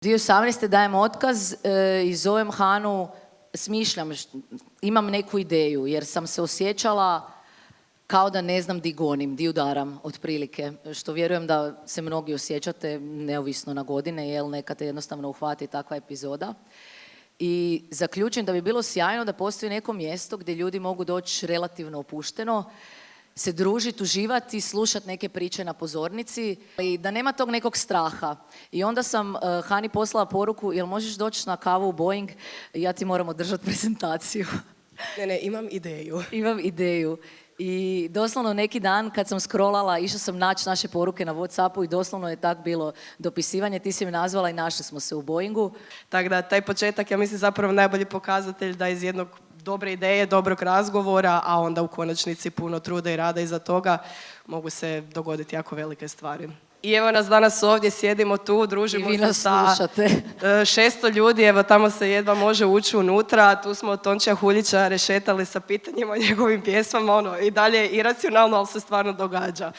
2018. dajem otkaz i zovem Hanu, smišljam, imam neku ideju jer sam se osjećala kao da ne znam di gonim, di udaram otprilike, što vjerujem da se mnogi osjećate neovisno na godine, jer nekad te jednostavno uhvati takva epizoda. I zaključim da bi bilo sjajno da postoji neko mjesto gdje ljudi mogu doći relativno opušteno, se družiti, uživati, slušati neke priče na pozornici i da nema tog nekog straha. I onda sam Hani poslala poruku, jel možeš doći na kavu u Boeing, ja ti moram održati prezentaciju. Ne, imam ideju. Imam ideju. I doslovno neki dan kad sam scrollala, išla sam naći naše poruke na Whatsappu i doslovno je tak bilo dopisivanje, ti si mi nazvala i našli smo se u Boeingu. Tako da taj početak, ja mislim, zapravo najbolji pokazatelj da iz jednog dobre ideje, dobrog razgovora, a onda u konačnici puno truda i rada iza toga mogu se dogoditi jako velike stvari. I evo nas danas ovdje, sjedimo tu, družimo se sa 600 ljudi, evo tamo se jedva može ući unutra, tu smo od Tončija Huljića rešetali sa pitanjima o njegovim pjesmama, i dalje je iracionalno, ali se stvarno događa.